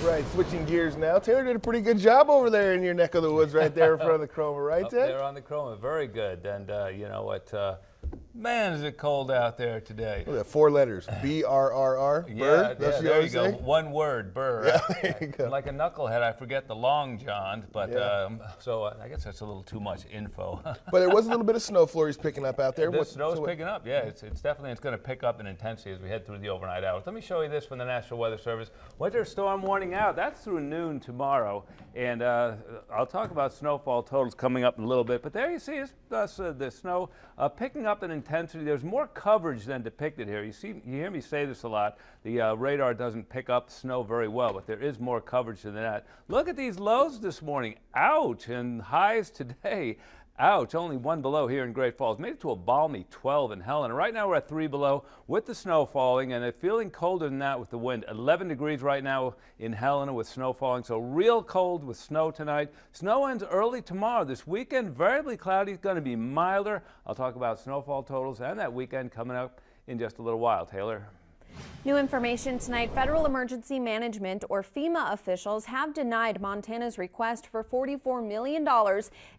Right, switching gears now. Taylor did a pretty good job over there in your neck of the woods right there in front of the Chroma, right, Ted? Up there on the Chroma, very good. And you know what, man, is it cold out there today. Look at that, 4 letters, B-R-R-R, Yeah, Burr. yeah, there you go. Say? One word, Burr. Yeah, there you go. Like a knucklehead, I forget the long john, but Yeah. so I guess that's a little too much info. But there was a little bit of snow flurries picking up out there. The snow's picking up, yeah. It's definitely going to pick up in intensity as we head through the overnight hours. Let me show you this from the National Weather Service. Winter storm warning out. That's through noon tomorrow, and I'll talk about snowfall totals coming up in a little bit. But there you see the snow picking up in intensity. There's more coverage than depicted here. You hear me say this a lot. The radar doesn't pick up snow very well, but there is more coverage than that. Look at these lows this morning. Ouch, and highs today. Ouch, only 1 below here in Great Falls. Made it to a balmy 12 in Helena. Right now we're at 3 below with the snow falling, and it's feeling colder than that with the wind. 11 degrees right now in Helena with snow falling, so real cold with snow tonight. Snow ends early tomorrow. This weekend, variably cloudy, going to be milder. I'll talk about snowfall totals and that weekend coming up in just a little while. Taylor. New information tonight. Federal Emergency Management, or FEMA, officials have denied Montana's request for $44 million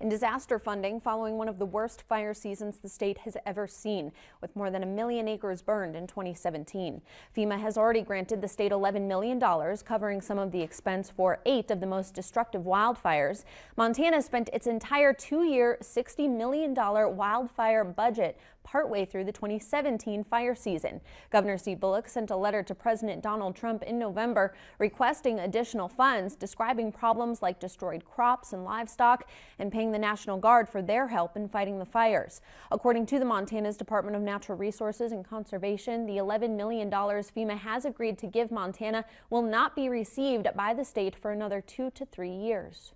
in disaster funding following one of the worst fire seasons the state has ever seen, with more than 1 million acres burned in 2017. FEMA has already granted the state $11 million, covering some of the expense for 8 of the most destructive wildfires. Montana spent its entire 2-year, $60 million wildfire budget partway through the 2017 fire season. Governor Steve Bullock sent a letter to President Donald Trump in November requesting additional funds, describing problems like destroyed crops and livestock, and paying the National Guard for their help in fighting the fires. According to the Montana's Department of Natural Resources and Conservation, the $11 million FEMA has agreed to give Montana will not be received by the state for another 2 to 3 years.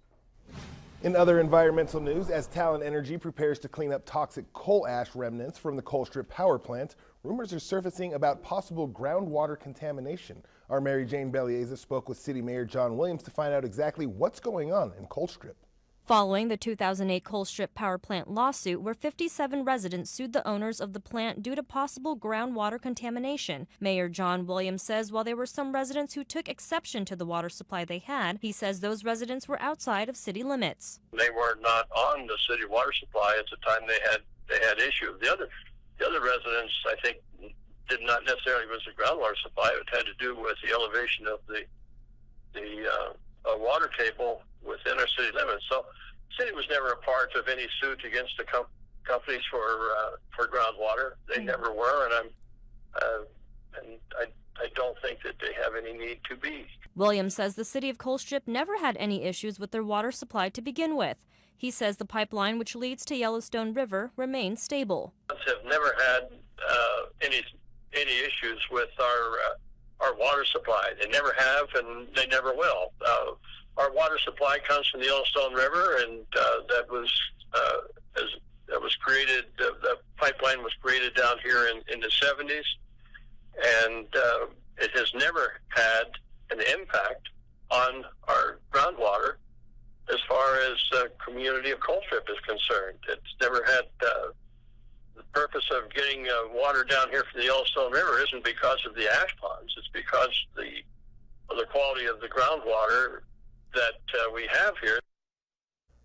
In other environmental news, as Talon Energy prepares to clean up toxic coal ash remnants from the Colstrip power plant, rumors are surfacing about possible groundwater contamination. Our Mary Jane Bellieza spoke with City Mayor John Williams to find out exactly what's going on in Colstrip. Following the 2008 Colstrip power plant lawsuit, where 57 residents sued the owners of the plant due to possible groundwater contamination, Mayor John Williams says while there were some residents who took exception to the water supply they had, he says those residents were outside of city limits. They were not on the city water supply at the time they had issues. The other residents, I think, did not necessarily was the groundwater supply. It had to do with the elevation of the water table within our city limits. So the city was never a part of any suit against the companies for groundwater. They never were, and I don't think that they have any need to be. Williams says the city of Colstrip never had any issues with their water supply to begin with. He says the pipeline which leads to Yellowstone River remains stable. Have never had any issues with our water supply. They never have, and they never will. Our water supply comes from the Yellowstone River, and that was created. The pipeline was created down here in the 70s, and it has never had an impact on our groundwater as far as the community of Colstrip is concerned. It's never had the purpose of getting water down here from the Yellowstone River isn't because of the ash ponds. It's because of the quality of the groundwater that we have here.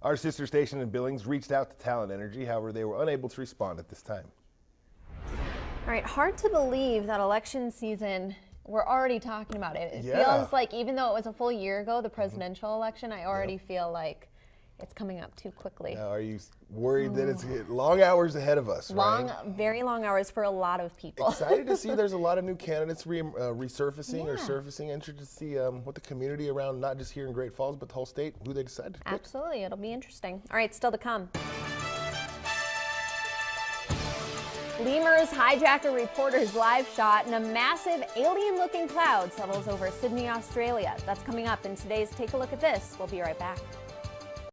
Our sister station in Billings reached out to Talon Energy, however they were unable to respond at this time. All right, hard to believe that election season, we're already talking about it. It feels like even though it was a full year ago, the presidential election, I already feel like it's coming up too quickly. Now, are you worried that it's long hours ahead of us, right? Very long hours for a lot of people. Excited to see there's a lot of new candidates resurfacing or surfacing. Interested to see what the community around, not just here in Great Falls, but the whole state, who they decide to pick. Absolutely, it'll be interesting. All right, still to come. Lemurs hijack a reporter's live shot and a massive alien-looking cloud settles over Sydney, Australia. That's coming up in today's Take a Look at This. We'll be right back.